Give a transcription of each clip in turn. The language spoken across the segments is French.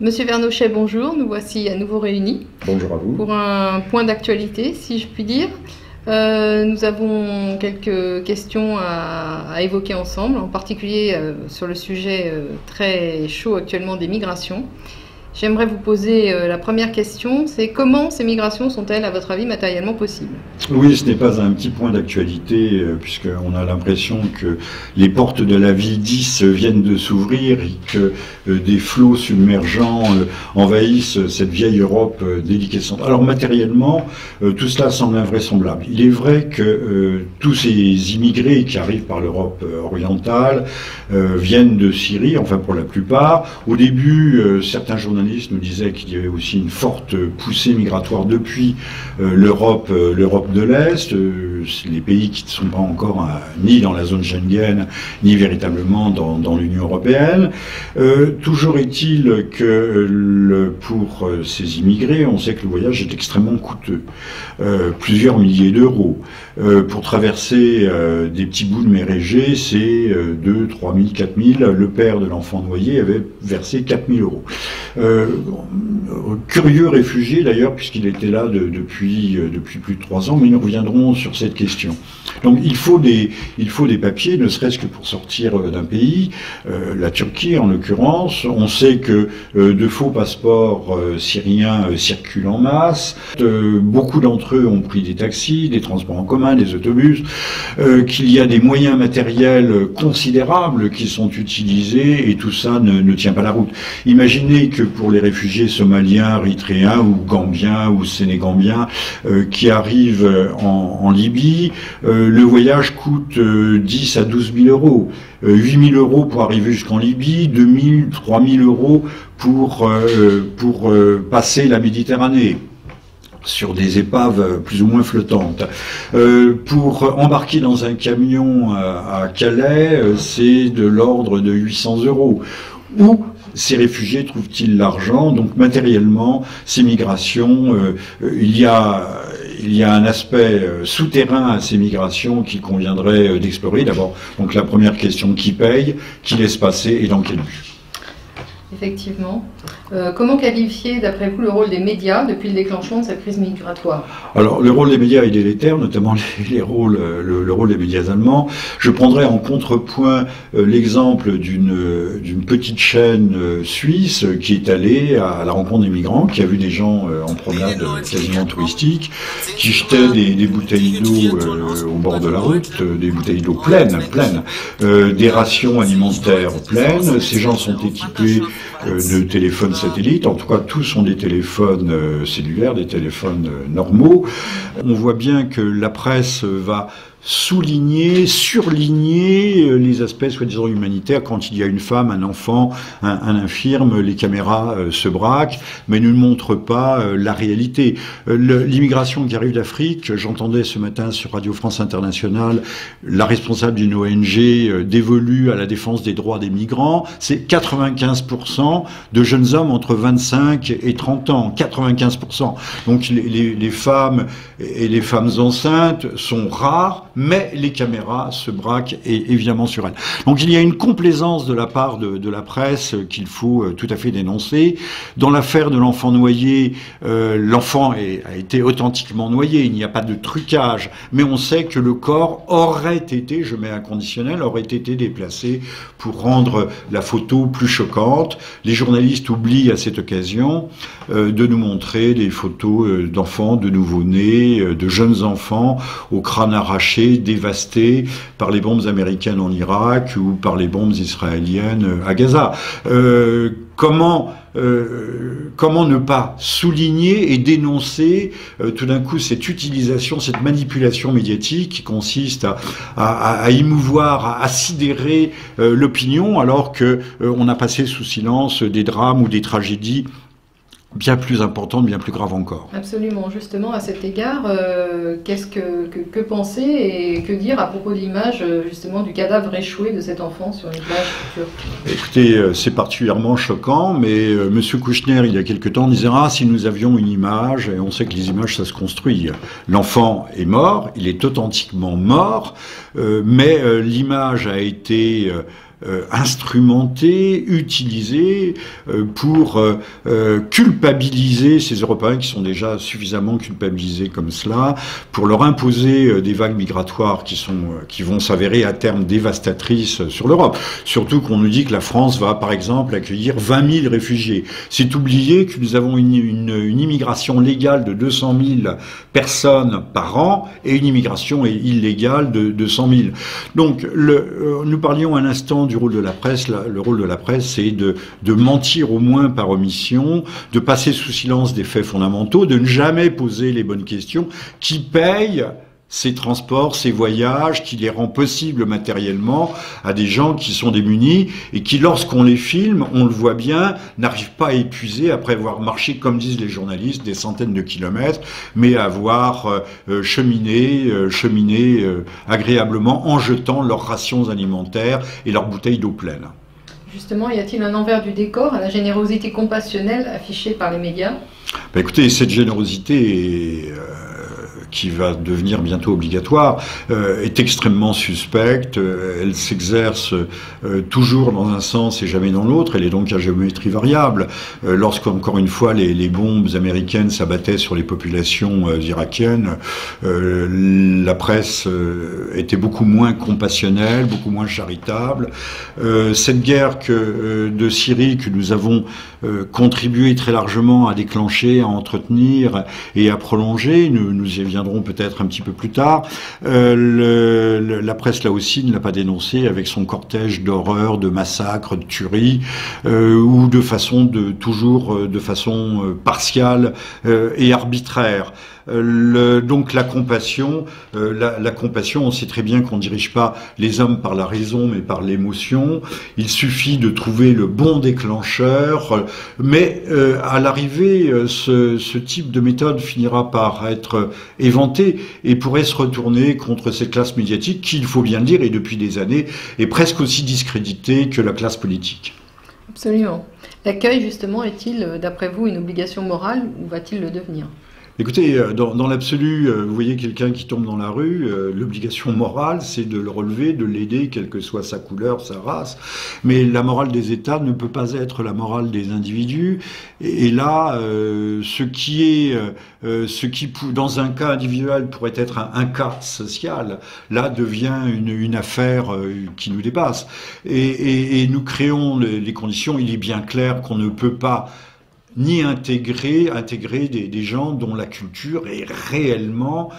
Monsieur Vernochet, bonjour. Nous voici à nouveau réunis. Bonjour à vous. Pour un point d'actualité, si je puis dire. Nous avons quelques questions à évoquer ensemble, en particulier sur le sujet très chaud actuellement des migrations. J'aimerais vous poser la première question, c'est comment ces migrations sont-elles, à votre avis, matériellement possibles? Oui, ce n'est pas un petit point d'actualité, puisqu'on a l'impression que les portes de la vie 10 viennent de s'ouvrir et que des flots submergents envahissent cette vieille Europe déliquescente. Alors matériellement, tout cela semble invraisemblable. Il est vrai que tous ces immigrés qui arrivent par l'Europe orientale viennent de Syrie, enfin pour la plupart. Au début, certains journalistes nous disaient qu'il y avait aussi une forte poussée migratoire depuis l'Europe de l'Est, les pays qui ne sont pas encore ni dans la zone Schengen, ni véritablement dans l'Union européenne. Toujours est-il que pour ces immigrés, on sait que le voyage est extrêmement coûteux, plusieurs milliers d'euros. Pour traverser des petits bouts de mer Égée, c'est 2 000, 3 000, 4 000. Le père de l'enfant noyé avait versé 4 000 euros. Curieux réfugié d'ailleurs, puisqu'il était là depuis plus de 3 ans, mais nous reviendrons sur cette question. Donc il faut des papiers, ne serait-ce que pour sortir d'un pays, la Turquie en l'occurrence. On sait que de faux passeports syriens circulent en masse. Beaucoup d'entre eux ont pris des taxis, des transports en commun, des autobus, qu'il y a des moyens matériels considérables qui sont utilisés et tout ça ne tient pas la route. Imaginez que pour les réfugiés somaliens, érythréens ou gambiens ou sénégambiens qui arrivent en Libye, le voyage coûte 10 à 12 000 euros. 8 000 euros pour arriver jusqu'en Libye, 2 000, 3 000 euros pour passer la Méditerranée sur des épaves plus ou moins flottantes. Pour embarquer dans un camion à Calais, c'est de l'ordre de 800 euros. Où ces réfugiés trouvent-ils l'argent? Donc matériellement, ces migrations, il y a un aspect souterrain à ces migrations qu'il conviendrait d'explorer. D'abord, donc la première question, qui paye, qui laisse passer et dans quel but? Effectivement. Comment qualifier, d'après vous, le rôle des médias depuis le déclenchement de cette crise migratoire? Alors, le rôle des médias est délétère, notamment le rôle des médias allemands. Je prendrai en contrepoint l'exemple d'une petite chaîne suisse qui est allée à la rencontre des migrants, qui a vu des gens en promenade quasiment touristique, qui jetaient des bouteilles d'eau au bord de la route, des bouteilles d'eau pleines, des rations alimentaires pleines. Ces gens sont équipés de téléphones satellites, en tout cas tous sont des téléphones cellulaires, des téléphones normaux. On voit bien que la presse va souligner, surligner les aspects soi-disant humanitaires. Quand il y a une femme, un enfant, un infirme, les caméras se braquent, mais ne montrent pas la réalité. L'immigration qui arrive d'Afrique, j'entendais ce matin sur Radio France Internationale la responsable d'une ONG dévolue à la défense des droits des migrants, c'est 95% de jeunes hommes entre 25 et 30 ans, 95%. Donc les femmes et les femmes enceintes sont rares, mais les caméras se braquent évidemment sur elles. Donc il y a une complaisance de la part de la presse qu'il faut tout à fait dénoncer. Dans l'affaire de l'enfant noyé, l'enfant a été authentiquement noyé, il n'y a pas de trucage, mais on sait que le corps aurait été, je mets un conditionnel, aurait été déplacé pour rendre la photo plus choquante. Les journalistes oublient à cette occasion de nous montrer des photos d'enfants, de nouveau-nés, de jeunes enfants au crâne arraché, dévastés par les bombes américaines en Irak ou par les bombes israéliennes à Gaza. Comment ne pas souligner et dénoncer tout d'un coup cette utilisation, cette manipulation médiatique qui consiste à émouvoir, à sidérer l'opinion, alors que on a passé sous silence des drames ou des tragédies bien plus importante, bien plus grave encore. Absolument. Justement, à cet égard, qu'est-ce que penser et que dire à propos de l'image justement du cadavre échoué de cet enfant sur une plage turque? Écoutez, c'est particulièrement choquant, mais Monsieur Kouchner, il y a quelque temps, disait « Ah, si nous avions une image », et on sait que les images, ça se construit. L'enfant est mort, il est authentiquement mort, mais l'image a été instrumentée, utilisée pour culpabiliser ces Européens qui sont déjà suffisamment culpabilisés comme cela, pour leur imposer des vagues migratoires qui vont s'avérer à terme dévastatrices sur l'Europe. Surtout qu'on nous dit que la France va, par exemple, accueillir 20 000 réfugiés. C'est oublier que nous avons une immigration légale de 200 000 personnes par an et une immigration illégale de 100 000. Donc, nous parlions un instant du rôle de la presse. Le rôle de la presse, c'est de mentir au moins par omission, de passer sous silence des faits fondamentaux, de ne jamais poser les bonnes questions, qui payent ces transports, ces voyages, qui les rend possibles matériellement à des gens qui sont démunis et qui, lorsqu'on les filme, on le voit bien, n'arrivent pas à épuiser après avoir marché, comme disent les journalistes, des centaines de kilomètres, mais à avoir cheminé agréablement en jetant leurs rations alimentaires et leurs bouteilles d'eau pleine. Justement, y a-t-il un envers du décor à la générosité compassionnelle affichée par les médias ? Écoutez, cette générosité qui va devenir bientôt obligatoire, est extrêmement suspecte, elle s'exerce toujours dans un sens et jamais dans l'autre, elle est donc à géométrie variable. Lorsqu'encore une fois les bombes américaines s'abattaient sur les populations irakiennes, la presse était beaucoup moins compassionnelle, beaucoup moins charitable. Cette guerre de Syrie que nous avons contribué très largement à déclencher, à entretenir et à prolonger, nous y reviendrons peut-être un petit peu plus tard. La presse là aussi ne l'a pas dénoncé avec son cortège d'horreurs, de massacres, de tueries, ou de façon partiale et arbitraire. Donc la compassion, on sait très bien qu'on ne dirige pas les hommes par la raison, mais par l'émotion. Il suffit de trouver le bon déclencheur, mais à l'arrivée, ce type de méthode finira par être éventé et pourrait se retourner contre cette classe médiatique qui, il faut bien le dire, et depuis des années, est presque aussi discréditée que la classe politique. Absolument. L'accueil, justement, est-il, d'après vous, une obligation morale ou va-t-il le devenir ? Écoutez, dans l'absolu, vous voyez quelqu'un qui tombe dans la rue, l'obligation morale, c'est de le relever, de l'aider, quelle que soit sa couleur, sa race. Mais la morale des États ne peut pas être la morale des individus. Et là, ce qui, dans un cas individuel, pourrait être un cas social, là devient une affaire qui nous dépasse. Et nous créons les conditions. Il est bien clair qu'on ne peut pas ni intégrer des gens dont la culture est réellement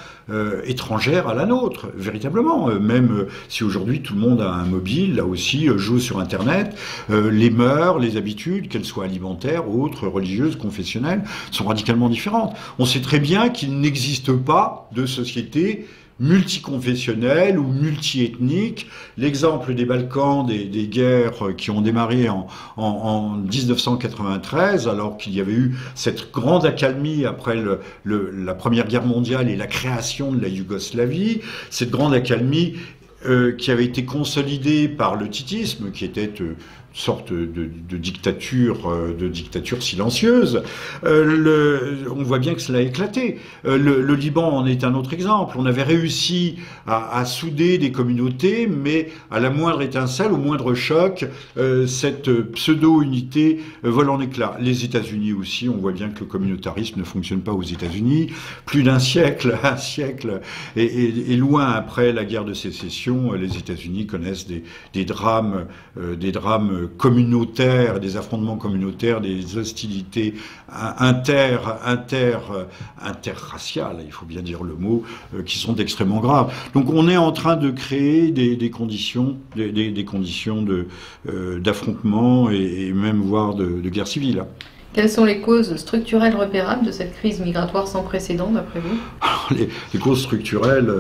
étrangère à la nôtre, véritablement. Même si aujourd'hui tout le monde a un mobile, là aussi joue sur Internet, les mœurs, les habitudes, qu'elles soient alimentaires, autres, religieuses, confessionnelles, sont radicalement différentes. On sait très bien qu'il n'existe pas de société multiconfessionnelle ou multiethnique. L'exemple des Balkans, des guerres qui ont démarré en 1993, alors qu'il y avait eu cette grande accalmie après la Première Guerre mondiale et la création de la Yougoslavie, cette grande accalmie qui avait été consolidée par le titisme, qui était sorte de dictature silencieuse. On voit bien que cela a éclaté. Le Liban en est un autre exemple. On avait réussi à souder des communautés, mais à la moindre étincelle, au moindre choc, cette pseudo-unité vole en éclats. Les États-Unis aussi, on voit bien que le communautarisme ne fonctionne pas aux États-Unis. Plus d'un siècle, et loin après la guerre de sécession, les États-Unis connaissent des drames communautaires, des affrontements communautaires, des hostilités interraciales, il faut bien dire le mot, qui sont extrêmement graves. Donc on est en train de créer des conditions d'affrontement et même voire de guerre civile. Quelles sont les causes structurelles repérables de cette crise migratoire sans précédent, d'après vous ? Alors, les causes structurelles...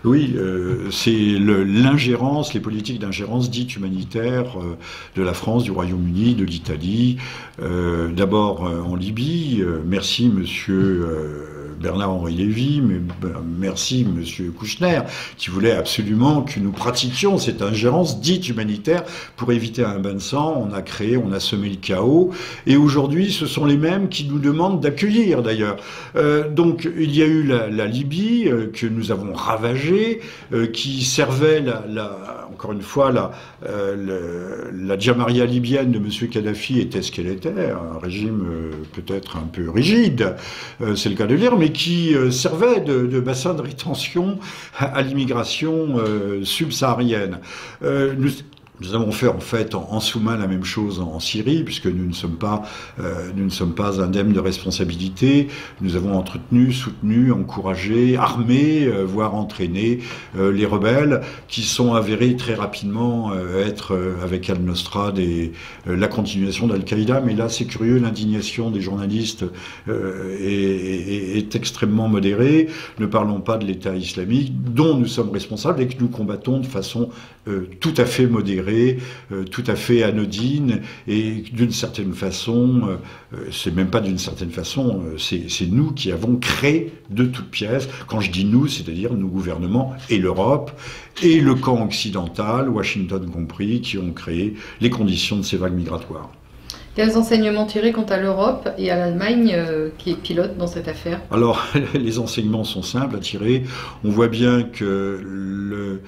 Oui, c'est l'ingérence, les politiques d'ingérence dites humanitaires de la France, du Royaume-Uni, de l'Italie, d'abord en Libye. Merci, monsieur Bernard-Henri Lévy, mais merci Monsieur Kouchner, qui voulait absolument que nous pratiquions cette ingérence dite humanitaire pour éviter un bain de sang. On a semé le chaos, et aujourd'hui ce sont les mêmes qui nous demandent d'accueillir d'ailleurs. Donc il y a eu la Libye que nous avons ravagée, qui servait encore une fois la Jamaria libyenne de Monsieur Kadhafi était ce qu'elle était, un régime peut-être un peu rigide, c'est le cas de le dire, mais qui servait de bassin de rétention à l'immigration subsaharienne. Nous avons fait en fait en sous-main la même chose en Syrie, puisque nous ne sommes pas indemnes de responsabilité. Nous avons entretenu, soutenu, encouragé, armé, voire entraîné les rebelles, qui sont avérés très rapidement être avec Al-Nosra la continuation d'Al-Qaïda. Mais là, c'est curieux, l'indignation des journalistes est extrêmement modérée. Ne parlons pas de l'État islamique, dont nous sommes responsables et que nous combattons de façon tout à fait modérée, tout à fait anodine, et d'une certaine façon, c'est même pas d'une certaine façon, c'est nous qui avons créé de toutes pièces. Quand je dis nous, c'est-à-dire nos gouvernements et l'Europe et le camp occidental, Washington compris, qui ont créé les conditions de ces vagues migratoires. Quels enseignements tirer quant à l'Europe et à l'Allemagne qui est pilote dans cette affaire? Alors, les enseignements sont simples à tirer. On voit bien que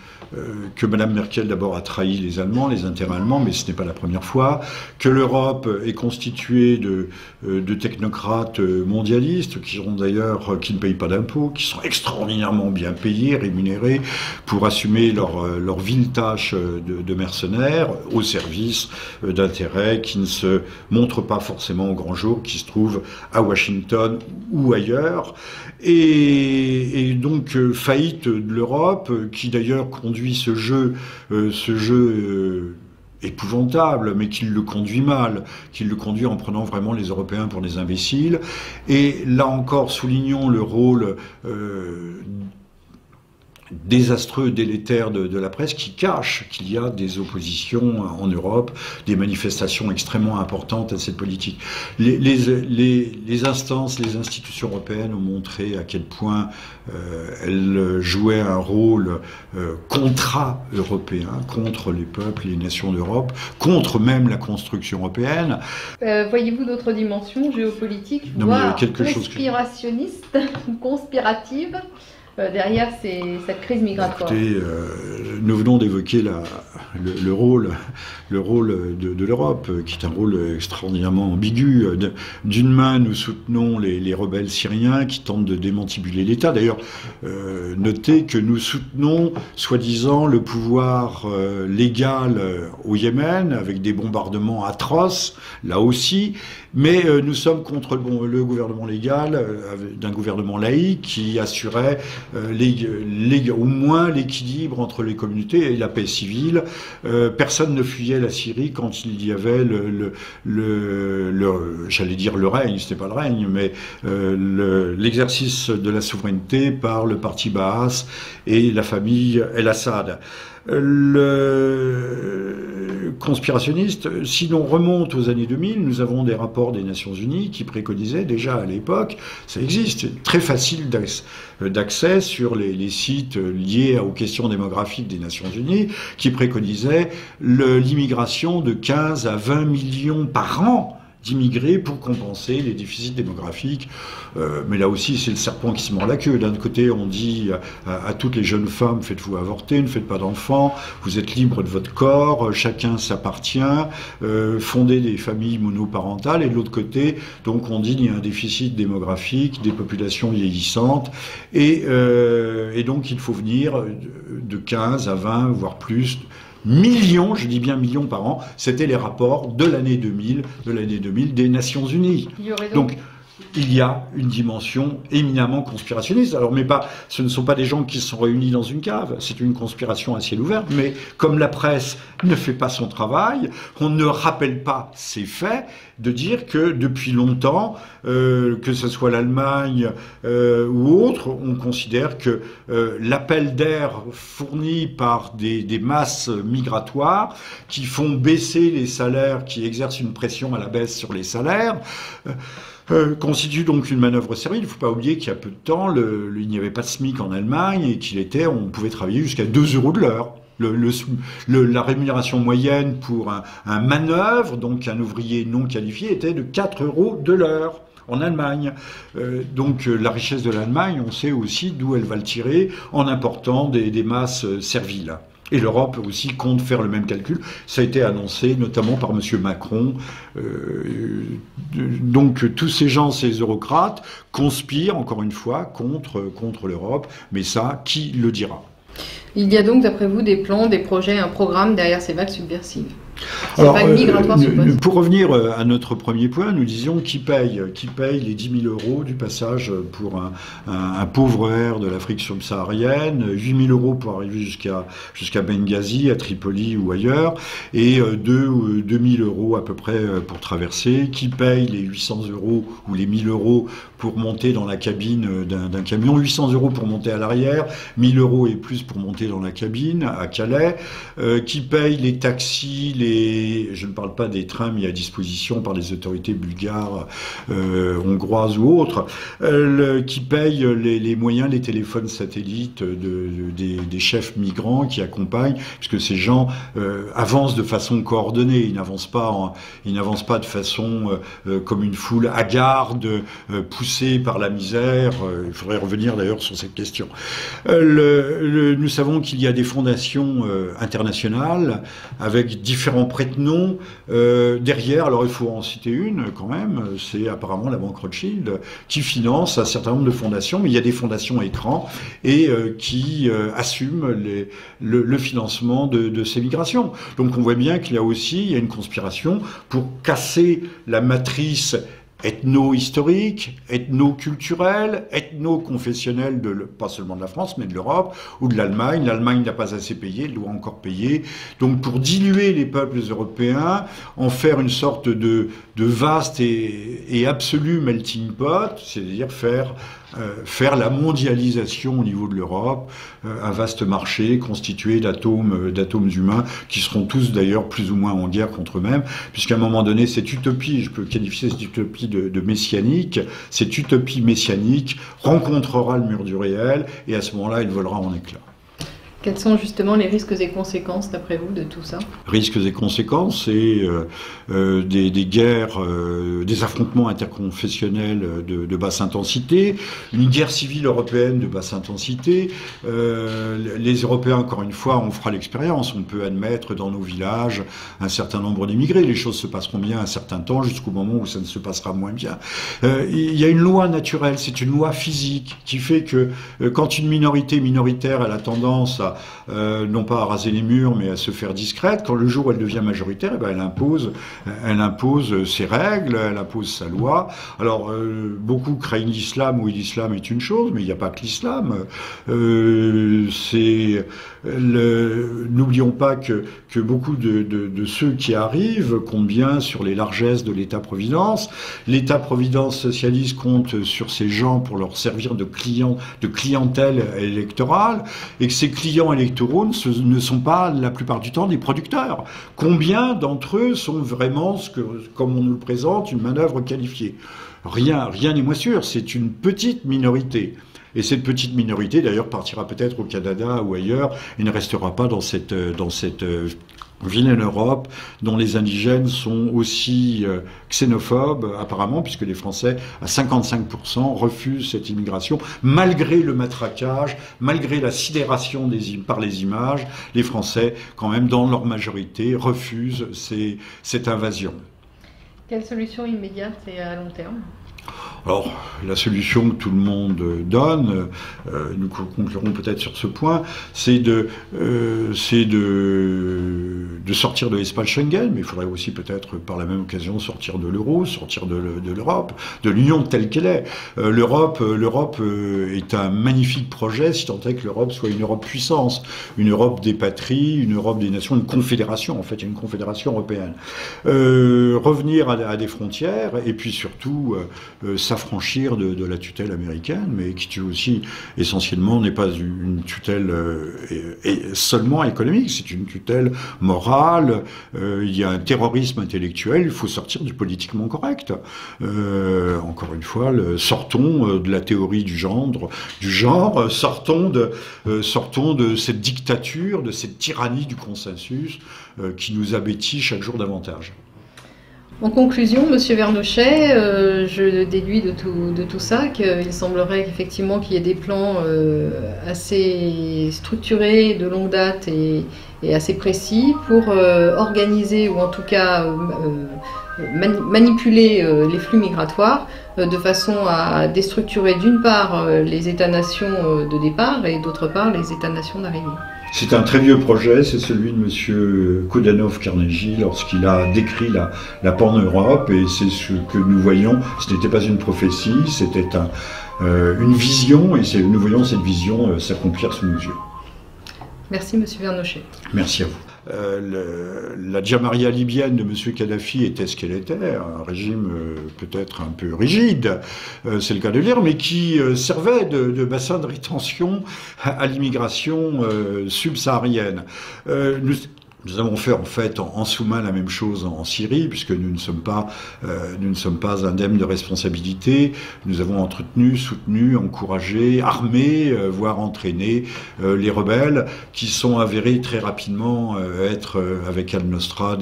Mme Merkel d'abord a trahi les Allemands, les intérêts allemands, mais ce n'est pas la première fois. Que l'Europe est constituée de technocrates mondialistes qui ne payent pas d'impôts, qui sont extraordinairement bien payés, rémunérés pour assumer leur vile tâche de mercenaires au service d'intérêts qui ne se montrent pas forcément au grand jour, qui se trouvent à Washington ou ailleurs. Et donc faillite de l'Europe, qui d'ailleurs conduit ce jeu épouvantable, mais qu'il le conduit mal, qu'il le conduit en prenant vraiment les Européens pour des imbéciles. Et là encore, soulignons le rôle désastreux, délétère de la presse, qui cache qu'il y a des oppositions en Europe, des manifestations extrêmement importantes à cette politique. Les instances, les institutions européennes ont montré à quel point elles jouaient un rôle contra-européen, contre les peuples et les nations d'Europe, contre même la construction européenne. Voyez-vous d'autres dimensions géopolitiques, voire conspirationnistes ou conspiratives derrière cette crise migratoire? Écoutez, nous venons d'évoquer le rôle de l'Europe, qui est un rôle extraordinairement ambigu. D'une main, nous soutenons les rebelles syriens qui tentent de démantibuler l'État. D'ailleurs, notez que nous soutenons, soi-disant, le pouvoir légal au Yémen, avec des bombardements atroces, là aussi, mais nous sommes contre le gouvernement légal, d'un gouvernement laïque qui assurait au moins l'équilibre entre les communautés et la paix civile. Personne ne fuyait la Syrie quand il y avait j'allais dire le règne, ce n'est pas le règne, mais l'exercice de la souveraineté par le parti Baas et la famille El-Assad. Le conspirationniste, si l'on remonte aux années 2000, nous avons des rapports des Nations Unies qui préconisaient déjà à l'époque, ça existe, c'est très facile d'accès sur les sites liés aux questions démographiques des Nations Unies, qui préconisaient l'immigration de 15 à 20 millions par an d'immigrés pour compenser les déficits démographiques. Mais là aussi, c'est le serpent qui se mord la queue. D'un côté, on dit à toutes les jeunes femmes, faites-vous avorter, ne faites pas d'enfants, vous êtes libres de votre corps, chacun s'appartient, fondez des familles monoparentales. Et de l'autre côté, donc on dit qu'il y a un déficit démographique, des populations vieillissantes, et donc il faut venir de 15 à 20, voire plus, millions, je dis bien millions par an, c'était les rapports de l'année 2000 des Nations Unies. Donc il y a une dimension éminemment conspirationniste. Alors, ce ne sont pas des gens qui se sont réunis dans une cave, c'est une conspiration à ciel ouvert, mais comme la presse ne fait pas son travail, on ne rappelle pas ces faits, de dire que depuis longtemps, que ce soit l'Allemagne ou autre, on considère que l'appel d'air fourni par des masses migratoires qui font baisser les salaires, qui exercent une pression à la baisse sur les salaires, constitue donc une manœuvre servile. Il ne faut pas oublier qu'il y a peu de temps, il n'y avait pas de SMIC en Allemagne et on pouvait travailler jusqu'à 2 € de l'heure. La rémunération moyenne pour un manœuvre, donc un ouvrier non qualifié, était de 4 € de l'heure en Allemagne. Donc la richesse de l'Allemagne, on sait aussi d'où elle va le tirer en important des masses serviles. Et l'Europe aussi compte faire le même calcul. Ça a été annoncé notamment par M. Macron. Donc tous ces gens, ces eurocrates, conspirent encore une fois contre l'Europe. Mais ça, qui le dira ? Il y a donc, d'après vous, des plans, des projets, un programme derrière ces vagues subversives. Alors, pour revenir à notre premier point, nous disions qui paye les 10 000 € du passage pour un pauvre air de l'Afrique subsaharienne, 8 000 € pour arriver jusqu'à Benghazi, à Tripoli ou ailleurs, et 2 000 € à peu près pour traverser. Qui paye les 800 € ou les 1 000 € pour monter dans la cabine d'un camion, 800 € pour monter à l'arrière, 1 000 € et plus pour monter dans la cabine à Calais. Qui paye les taxis, je ne parle pas des trains mis à disposition par les autorités bulgares, hongroises ou autres, qui paye les moyens, les téléphones satellites des chefs migrants qui accompagnent, puisque ces gens avancent de façon coordonnée, ils n'avancent pas de façon comme une foule hagarde, poussée par la misère. Il faudrait revenir d'ailleurs sur cette question. Nous savons qu'il y a des fondations internationales avec différents prête-noms derrière. Alors il faut en citer une quand même, c'est apparemment la Banque Rothschild qui finance un certain nombre de fondations, mais il y a des fondations écrans et qui assument le financement de ces migrations. Donc on voit bien qu'il y a aussi une conspiration pour casser la matrice ethno-historique, ethno-culturel, ethno-confessionnel, pas seulement de la France, mais de l'Europe ou de l'Allemagne. L'Allemagne n'a pas assez payé, elle doit encore payer. Donc pour diluer les peuples européens, en faire une sorte de vaste et absolu melting pot, c'est-à-dire faire la mondialisation au niveau de l'Europe, un vaste marché constitué d'atomes humains qui seront tous d'ailleurs plus ou moins en guerre contre eux-mêmes, puisqu'à un moment donné, cette utopie, je peux qualifier cette utopie de messianique, cette utopie messianique rencontrera le mur du réel et à ce moment-là, elle volera en éclats. Quels sont justement les risques et conséquences, d'après vous, de tout ça ? Risques et conséquences, c'est des guerres, des affrontements interconfessionnels de basse intensité, une guerre civile européenne de basse intensité. Les Européens, encore une fois, on fera l'expérience. On peut admettre dans nos villages un certain nombre d'immigrés. Les choses se passeront bien un certain temps, jusqu'au moment où ça ne se passera moins bien. Il y a une loi naturelle, c'est une loi physique qui fait que quand une minorité minoritaire, elle a tendance à non pas à raser les murs, mais à se faire discrète. Quand le jour où elle devient majoritaire, elle impose ses règles, elle impose sa loi. Alors, beaucoup craignent l'islam, où l'islam est une chose, mais il n'y a pas que l'islam. N'oublions pas que beaucoup de ceux qui arrivent comptent bien sur les largesses de l'État-providence. L'État-providence socialiste compte sur ces gens pour leur servir de clientèle électorale, et que ces clients électoraux ne sont pas la plupart du temps des producteurs. Combien d'entre eux sont vraiment, comme on nous le présente, une manœuvre qualifiée ? Rien n'est moins sûr, c'est une petite minorité. Et cette petite minorité, d'ailleurs, partira peut-être au Canada ou ailleurs, et ne restera pas dans cette vilaine Europe, dont les indigènes sont aussi xénophobes, apparemment, puisque les Français, à 55%, refusent cette immigration, malgré le matraquage, malgré la sidération par les images. Les Français, quand même, dans leur majorité, refusent cette invasion. Quelle solution immédiate et à long terme ? Alors, la solution que tout le monde donne, nous conclurons peut-être sur ce point, c'est de sortir de l'espace Schengen, mais il faudrait aussi peut-être par la même occasion sortir de l'euro, sortir de l'Europe, de l'Union telle qu'elle est. L'Europe est un magnifique projet, si tant est que l'Europe soit une Europe puissance, une Europe des patries, une Europe des nations, une confédération, en fait, une confédération européenne. Revenir à des frontières, et puis surtout s'affranchir de la tutelle américaine, mais qui aussi essentiellement n'est pas une tutelle seulement économique, c'est une tutelle morale. Il y a un terrorisme intellectuel, il faut sortir du politiquement correct. Encore une fois, sortons de la théorie du genre, sortons de cette dictature, de cette tyrannie du consensus qui nous abêtit chaque jour davantage. En conclusion, Monsieur Vernochet, je déduis de tout ça qu'il semblerait effectivement qu'il y ait des plans assez structurés, de longue date et assez précis pour organiser ou en tout cas manipuler les flux migratoires de façon à déstructurer d'une part les États-nations de départ et d'autre part les États-nations d'arrivée. C'est un très vieux projet, c'est celui de M. Kodanov-Carnegie lorsqu'il a décrit la Pan-Europe, et c'est ce que nous voyons. Ce n'était pas une prophétie, c'était une vision, et nous voyons cette vision s'accomplir sous nos yeux. Merci M. Vernochet. Merci à vous. La Jamaria libyenne de M. Kadhafi était ce qu'elle était, un régime peut-être un peu rigide, c'est le cas de le dire, mais qui servait de bassin de rétention à l'immigration subsaharienne. Nous avons fait en fait en sous-main la même chose en Syrie, puisque nous ne sommes pas indemnes de responsabilité. Nous avons entretenu, soutenu, encouragé, armé, voire entraîné les rebelles, qui sont avérés très rapidement être avec Al-Nosra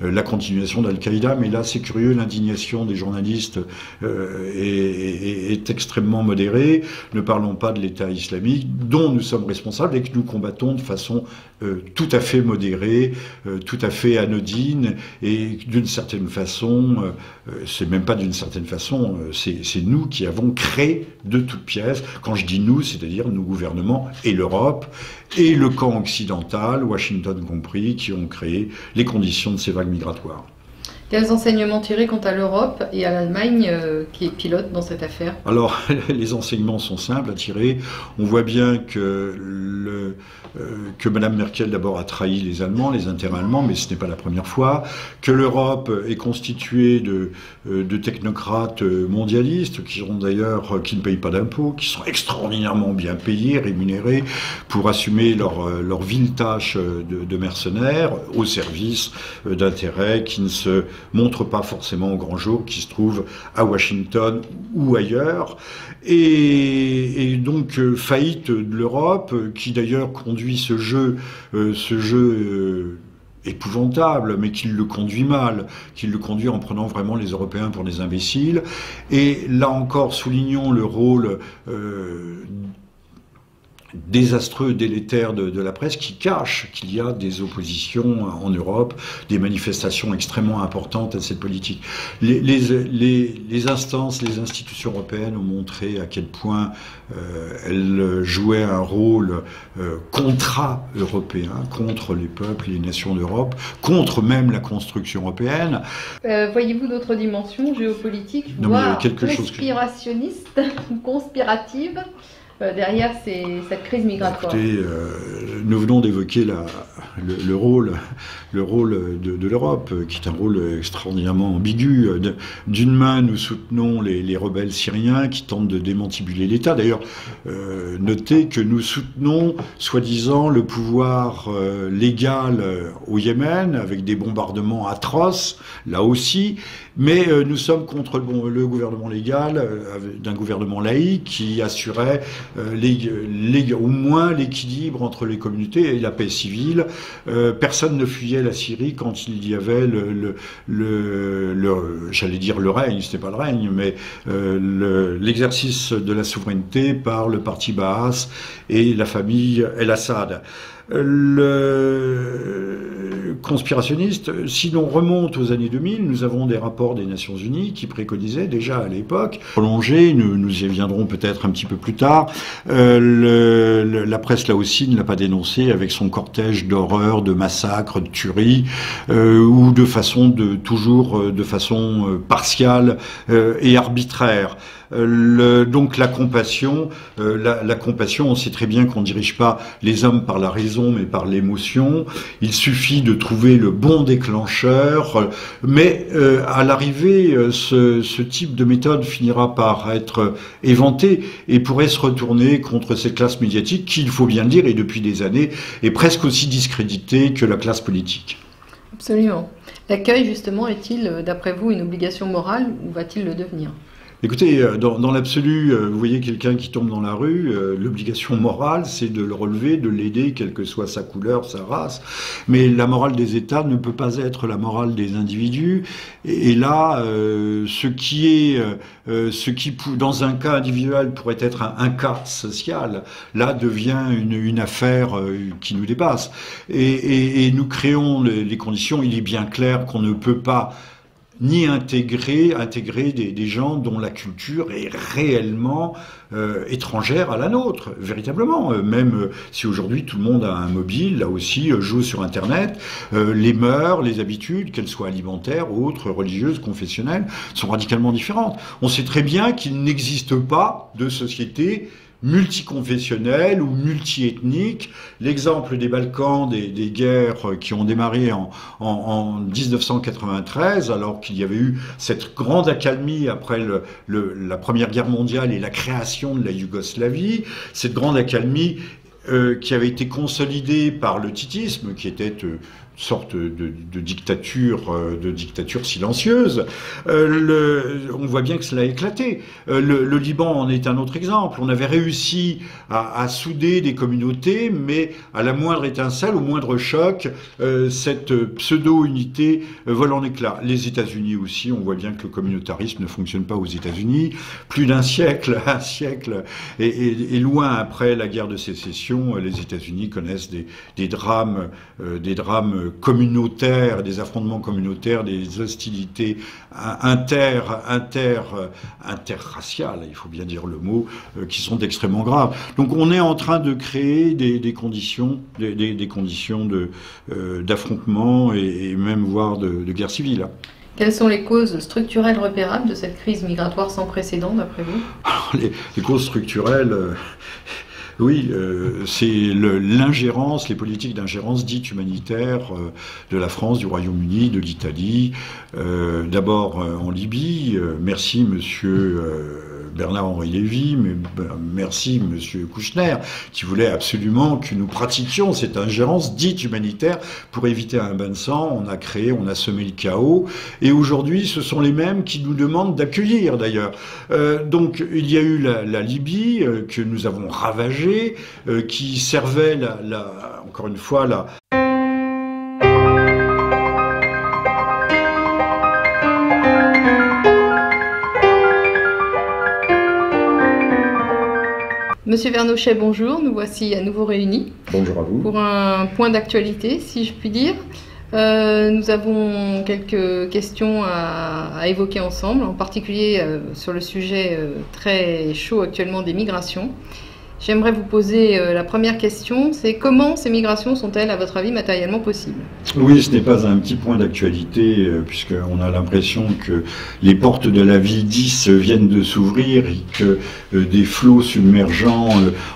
la continuation d'Al-Qaïda. Mais là, c'est curieux, l'indignation des journalistes est extrêmement modérée. Ne parlons pas de l'État islamique, dont nous sommes responsables et que nous combattons de façon tout à fait modérée, tout à fait anodine, et d'une certaine façon, c'est même pas d'une certaine façon, c'est nous qui avons créé de toutes pièces. Quand je dis nous, c'est-à-dire nos gouvernements et l'Europe et le camp occidental, Washington compris, qui ont créé les conditions de ces vagues migratoires. Quels enseignements tirer quant à l'Europe et à l'Allemagne qui est pilote dans cette affaire? Alors, les enseignements sont simples à tirer. On voit bien que Mme Merkel d'abord a trahi les Allemands, les intérêts allemands, mais ce n'est pas la première fois. Que l'Europe est constituée de technocrates mondialistes qui ne payent pas d'impôts, qui sont extraordinairement bien payés, rémunérés pour assumer leur vile tâche de mercenaires au service d'intérêts qui ne se montrent pas forcément au grand jour, qui se trouvent à Washington ou ailleurs. Et donc faillite de l'Europe, qui d'ailleurs conduit ce jeu épouvantable, mais qu'il le conduit mal, qu'il le conduit en prenant vraiment les Européens pour des imbéciles. Et là encore, soulignons le rôle désastreux, délétère de la presse, qui cache qu'il y a des oppositions en Europe, des manifestations extrêmement importantes à cette politique. Les instances, les institutions européennes ont montré à quel point elles jouaient un rôle contra-européen, contre les peuples, les nations d'Europe, contre même la construction européenne. Voyez-vous d'autres dimensions géopolitiques, voire conspirationnistes ou conspiratives derrière cette crise migratoire? Écoutez, nous venons d'évoquer le rôle de l'Europe, qui est un rôle extraordinairement ambigu. D'une main, nous soutenons les rebelles syriens qui tentent de démantibuler l'État. D'ailleurs, notez que nous soutenons, soi-disant, le pouvoir légal au Yémen, avec des bombardements atroces, là aussi, mais nous sommes contre le gouvernement légal d'un gouvernement laïque qui assurait au moins l'équilibre entre les communautés et la paix civile. Personne ne fuyait la Syrie quand il y avait j'allais dire le règne, ce n'est pas le règne, mais l'exercice de la souveraineté par le parti Baas et la famille El-Assad. Conspirationniste, si l'on remonte aux années 2000, nous avons des rapports des Nations Unies qui préconisaient déjà à l'époque, prolonger, nous y viendrons peut-être un petit peu plus tard, la presse là aussi ne l'a pas dénoncé avec son cortège d'horreurs, de massacres, de tueries, ou toujours de façon partiale et arbitraire. Donc la compassion, la compassion, on sait très bien qu'on ne dirige pas les hommes par la raison, mais par l'émotion. Il suffit de trouver le bon déclencheur, mais à l'arrivée, ce type de méthode finira par être éventé et pourrait se retourner contre cette classe médiatique qui, il faut bien le dire, et depuis des années, est presque aussi discréditée que la classe politique. Absolument. L'accueil, justement, est-il, d'après vous, une obligation morale ou va-t-il le devenir ? Écoutez, dans l'absolu, vous voyez quelqu'un qui tombe dans la rue, l'obligation morale, c'est de le relever, de l'aider, quelle que soit sa couleur, sa race. Mais la morale des États ne peut pas être la morale des individus. Et là, ce qui, dans un cas individuel, pourrait être un cas social, là devient une affaire qui nous dépasse. Et nous créons les conditions. Il est bien clair qu'on ne peut pas ni intégrer des gens dont la culture est réellement étrangère à la nôtre, véritablement. Même si aujourd'hui tout le monde a un mobile, là aussi joue sur Internet, les mœurs, les habitudes, qu'elles soient alimentaires, autres, religieuses, confessionnelles, sont radicalement différentes. On sait très bien qu'il n'existe pas de société multiconfessionnelle ou multiethnique. L'exemple des Balkans, des guerres qui ont démarré en 1993, alors qu'il y avait eu cette grande accalmie après la Première Guerre mondiale et la création de la Yougoslavie, cette grande accalmie qui avait été consolidée par le titisme, qui était sorte de dictature silencieuse. On voit bien que cela a éclaté. Le Liban en est un autre exemple. On avait réussi à souder des communautés, mais à la moindre étincelle, au moindre choc, cette pseudo-unité vole en éclats. Les États-Unis aussi, on voit bien que le communautarisme ne fonctionne pas aux États-Unis. Plus d'un siècle, et loin après la guerre de sécession, les États-Unis connaissent des drames communautaires, des affrontements communautaires, des hostilités interraciales, il faut bien dire le mot, qui sont extrêmement graves. Donc on est en train de créer des conditions d'affrontement et même voire de guerre civile. Quelles sont les causes structurelles repérables de cette crise migratoire sans précédent, d'après vous ? Alors, les causes structurelles... Oui, c'est l'ingérence, les politiques d'ingérence dites humanitaires de la France, du Royaume-Uni, de l'Italie, d'abord en Libye. Merci Monsieur Bernard-Henri Lévy, mais merci Monsieur Kouchner, qui voulait absolument que nous pratiquions cette ingérence dite humanitaire pour éviter un bain de sang. On a semé le chaos, et aujourd'hui ce sont les mêmes qui nous demandent d'accueillir d'ailleurs. Donc il y a eu la Libye que nous avons ravagée, qui servait encore une fois Monsieur Vernochet, bonjour, nous voici à nouveau réunis. Bonjour à vous. Pour un point d'actualité, si je puis dire. Nous avons quelques questions à évoquer ensemble, en particulier sur le sujet très chaud actuellement des migrations. J'aimerais vous poser la première question, c'est comment ces migrations sont-elles, à votre avis, matériellement possibles ? Oui, ce n'est pas un petit point d'actualité, puisqu'on a l'impression que les portes de la vie 10 viennent de s'ouvrir et que des flots submergents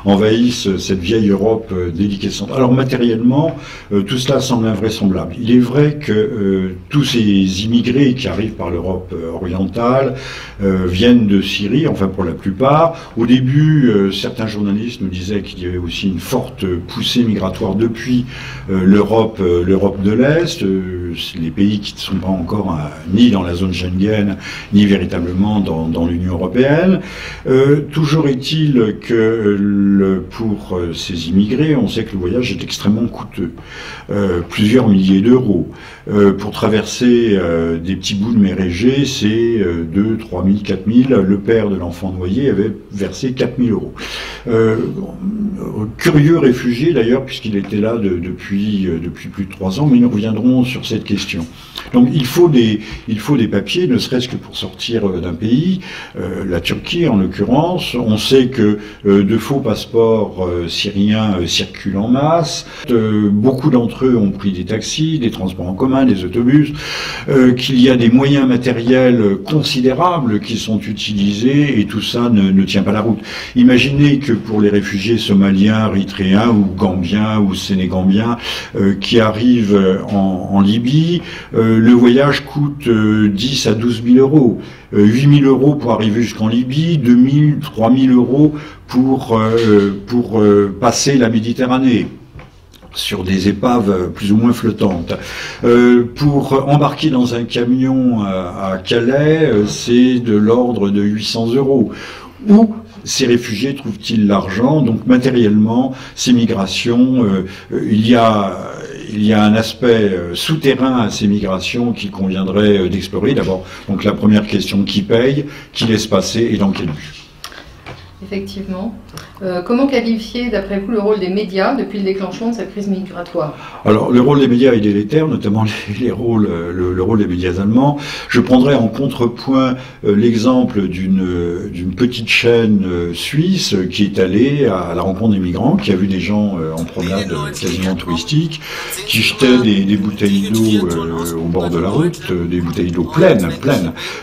envahissent cette vieille Europe déliquescente. Alors matériellement, tout cela semble invraisemblable. Il est vrai que tous ces immigrés qui arrivent par l'Europe orientale viennent de Syrie, enfin pour la plupart. Au début, certains journalistes nous disaient qu'il y avait aussi une forte poussée migratoire depuis l'Europe de l'Est, les pays qui ne sont pas encore ni dans la zone Schengen, ni véritablement dans l'Union européenne. Toujours est-il que pour ces immigrés, on sait que le voyage est extrêmement coûteux. Plusieurs milliers d'euros. Pour traverser des petits bouts de mer Égée, c'est 2 000, 3 000, 4 000. Le père de l'enfant noyé avait versé 4 000 euros. Curieux réfugié d'ailleurs, puisqu'il était là depuis plus de 3 ans, mais nous reviendrons sur cette question. Donc il faut des papiers, ne serait-ce que pour sortir d'un pays, la Turquie en l'occurrence. On sait que de faux passeports syriens circulent en masse. Beaucoup d'entre eux ont pris des taxis, des transports en commun, des autobus, qu'il y a des moyens matériels considérables qui sont utilisés et tout ça ne tient pas la route. Imaginez que pour les réfugiés somaliens, érythréens ou gambiens ou sénégambiens qui arrivent en Libye, le voyage coûte 10 à 12 000 euros. 8 000 euros pour arriver jusqu'en Libye, 2 000, 3 000 euros pour passer la Méditerranée sur des épaves plus ou moins flottantes. Pour embarquer dans un camion à Calais, c'est de l'ordre de 800 euros. Où ces réfugiés trouvent-ils l'argent? Donc matériellement, ces migrations, il y a un aspect souterrain à ces migrations qu'il conviendrait d'explorer. D'abord, donc la première question, qui paye, qui laisse passer et dans quel but? Effectivement. Comment qualifier, d'après vous, le rôle des médias depuis le déclenchement de cette crise migratoire? Alors, le rôle des médias est délétère, notamment le rôle des médias allemands. Je prendrai en contrepoint l'exemple d'une petite chaîne suisse qui est allée à la rencontre des migrants, qui a vu des gens en promenade quasiment touristique, qui jetaient des bouteilles d'eau au bord de la route, des bouteilles d'eau pleines,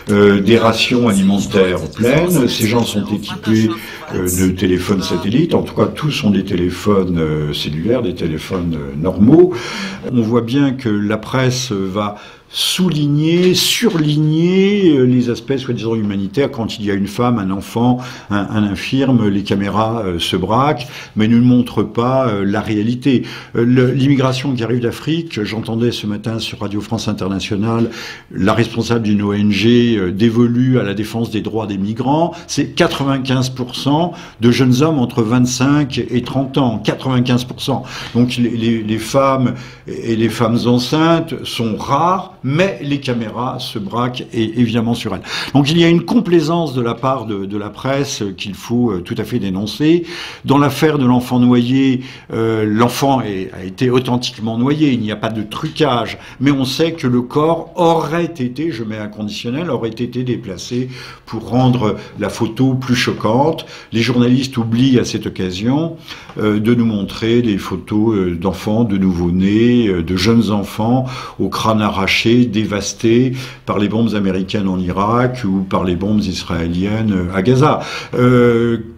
des rations alimentaires pleines. Ces gens sont équipés de téléphones satellites, en tout cas tous sont des téléphones cellulaires, des téléphones normaux. On voit bien que la presse va souligner, surligner les aspects soi-disant humanitaires. Quand il y a une femme, un enfant, un infirme, les caméras se braquent, mais ne montrent pas la réalité. L'immigration qui arrive d'Afrique, j'entendais ce matin sur Radio France Internationale la responsable d'une ONG dévolue à la défense des droits des migrants, c'est 95% de jeunes hommes entre 25 et 30 ans, 95%. Donc les femmes et les femmes enceintes sont rares, mais les caméras se braquent évidemment sur elles. Donc il y a une complaisance de la part de la presse qu'il faut tout à fait dénoncer. Dans l'affaire de l'enfant noyé, l'enfant a été authentiquement noyé, il n'y a pas de trucage, mais on sait que le corps aurait été, je mets un conditionnel, aurait été déplacé pour rendre la photo plus choquante. Les journalistes oublient à cette occasion de nous montrer des photos d'enfants, de nouveau-nés, de jeunes enfants au crâne arraché, dévastés par les bombes américaines en Irak ou par les bombes israéliennes à Gaza.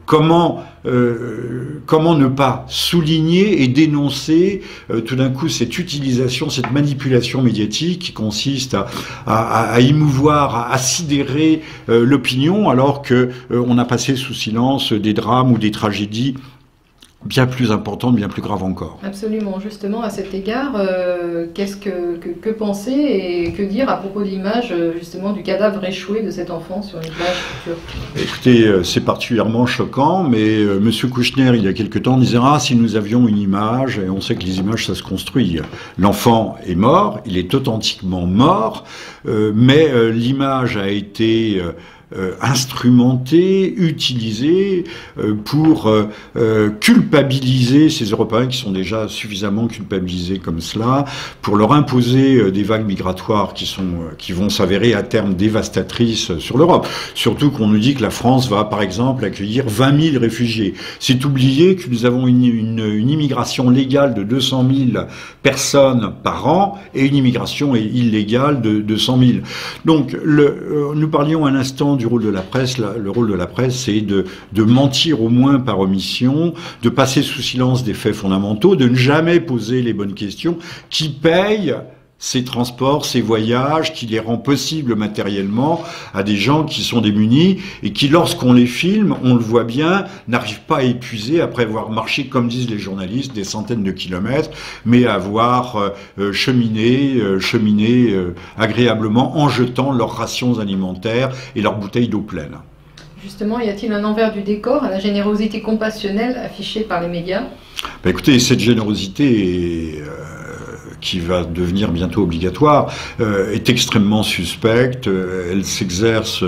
Comment ne pas souligner et dénoncer tout d'un coup cette utilisation, cette manipulation médiatique qui consiste à émouvoir, à sidérer l'opinion, alors que on a passé sous silence des drames ou des tragédies bien plus importante, bien plus grave encore. Absolument. Justement, à cet égard, que penser et que dire à propos de l'image justement du cadavre échoué de cet enfant sur une plage turque? Écoutez, c'est particulièrement choquant, mais Monsieur Kouchner, il y a quelque temps, disait « Ah, si nous avions une image », et on sait que les images, ça se construit. L'enfant est mort, il est authentiquement mort, mais l'image a été instrumenté, utilisé pour culpabiliser ces Européens qui sont déjà suffisamment culpabilisés comme cela, pour leur imposer des vagues migratoires qui vont s'avérer à terme dévastatrices sur l'Europe. Surtout qu'on nous dit que la France va, par exemple, accueillir 20 000 réfugiés. C'est oublier que nous avons une immigration légale de 200 000 personnes par an et une immigration illégale de 100 000. Donc, nous parlions un instant du rôle de la presse. Le rôle de la presse, c'est de mentir au moins par omission, de passer sous silence des faits fondamentaux, de ne jamais poser les bonnes questions. Qui paye ces transports, ces voyages, qui les rend possibles matériellement à des gens qui sont démunis et qui, lorsqu'on les filme, on le voit bien, n'arrivent pas à épuiser après avoir marché, comme disent les journalistes, des centaines de kilomètres, mais à avoir cheminé agréablement en jetant leurs rations alimentaires et leurs bouteilles d'eau pleine. Justement, y a-t-il un envers du décor à la générosité compassionnelle affichée par les médias? Écoutez, cette générosité qui va devenir bientôt obligatoire, est extrêmement suspecte. Elle s'exerce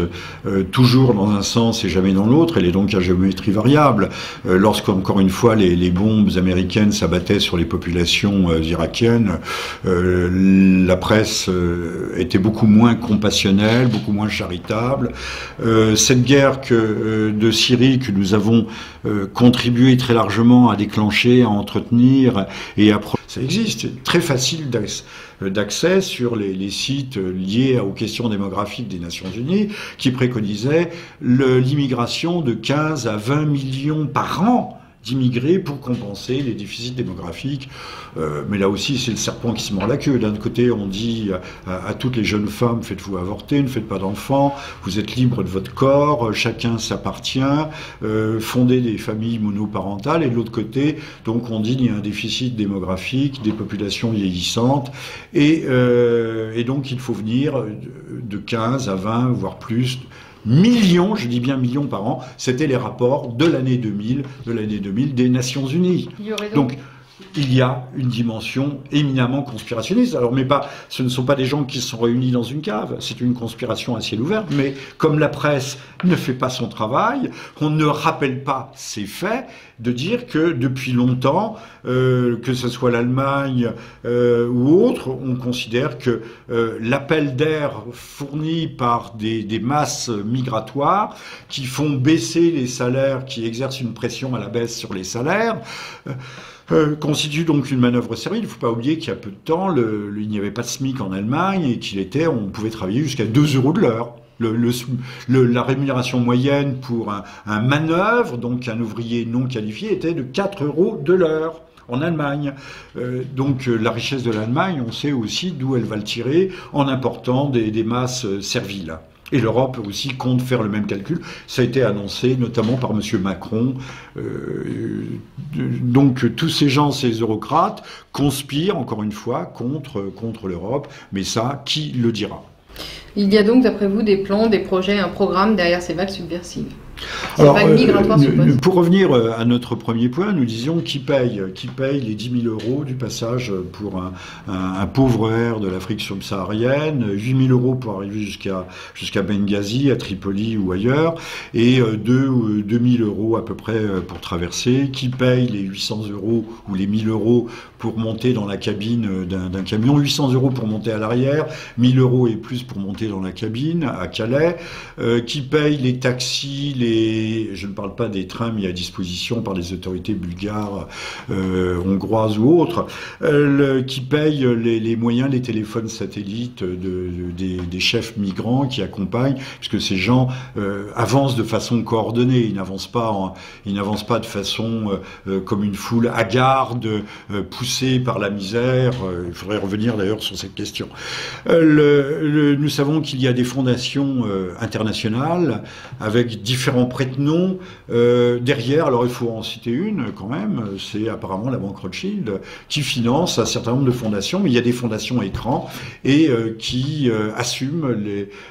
toujours dans un sens et jamais dans l'autre. Elle est donc à géométrie variable. Lorsqu'encore une fois les bombes américaines s'abattaient sur les populations irakiennes, la presse était beaucoup moins compassionnelle, beaucoup moins charitable. Cette guerre de Syrie que nous avons contribué très largement à déclencher, à entretenir et à... Ça existe, c'est très facile d'accès sur les sites liés aux questions démographiques des Nations Unies qui préconisaient l'immigration de 15 à 20 millions par an d'immigrés pour compenser les déficits démographiques. Mais là aussi, c'est le serpent qui se mord la queue. D'un côté, on dit à toutes les jeunes femmes, faites-vous avorter, ne faites pas d'enfants, vous êtes libres de votre corps, chacun s'appartient, fondez des familles monoparentales. Et de l'autre côté, donc on dit qu'il y a un déficit démographique, des populations vieillissantes, et donc il faut venir de 15 à 20, voire plus, millions, je dis bien millions par an, c'était les rapports de l'année 2000 des Nations Unies. Donc il y a une dimension éminemment conspirationniste. Alors, ce ne sont pas des gens qui se sont réunis dans une cave, c'est une conspiration à ciel ouvert, mais comme la presse ne fait pas son travail, on ne rappelle pas ces faits, de dire que depuis longtemps, que ce soit l'Allemagne ou autre, on considère que l'appel d'air fourni par des masses migratoires qui font baisser les salaires, qui exercent une pression à la baisse sur les salaires, constitue donc une manœuvre sérieuse. Il ne faut pas oublier qu'il y a peu de temps, il n'y avait pas de SMIC en Allemagne et on pouvait travailler jusqu'à 2 € de l'heure. La rémunération moyenne pour un manœuvre, donc un ouvrier non qualifié, était de 4 € de l'heure en Allemagne. Donc la richesse de l'Allemagne, on sait aussi d'où elle va le tirer en important des masses serviles. Et l'Europe aussi compte faire le même calcul. Ça a été annoncé notamment par M. Macron. Donc tous ces gens, ces eurocrates, conspirent encore une fois contre l'Europe. Mais ça, qui le dira? Il y a donc, d'après vous, des plans, des projets, un programme derrière ces vagues subversives? Alors, pour revenir à notre premier point, nous disions qui paye les 10 000 € du passage pour un pauvre air de l'Afrique subsaharienne, 8 000 € pour arriver jusqu'à Benghazi, à Tripoli ou ailleurs, et 2 000 € à peu près pour traverser. Qui paye les 800 € ou les 1 000 € pour monter dans la cabine d'un camion, 800 € pour monter à l'arrière, 1 000 € et plus pour monter dans la cabine à Calais, qui paye les taxis, je ne parle pas des trains mis à disposition par les autorités bulgares, hongroises ou autres, qui paye les moyens, les téléphones satellites des chefs migrants qui accompagnent, puisque ces gens avancent de façon coordonnée, ils n'avancent pas de façon comme une foule hagarde, poussée par la misère. Il faudrait revenir d'ailleurs sur cette question. Nous savons qu'il y a des fondations internationales avec différents prête-noms derrière. Alors il faut en citer une quand même, c'est apparemment la banque Rothschild qui finance un certain nombre de fondations, mais il y a des fondations écrans et qui assument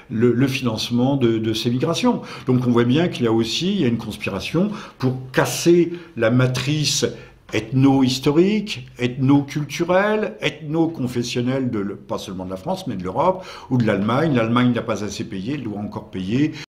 le financement de ces migrations. Donc on voit bien qu'il y a une conspiration pour casser la matrice ethno-historique, ethno-culturel, ethno-confessionnel, pas seulement de la France, mais de l'Europe ou de l'Allemagne. L'Allemagne n'a pas assez payé, elle doit encore payer.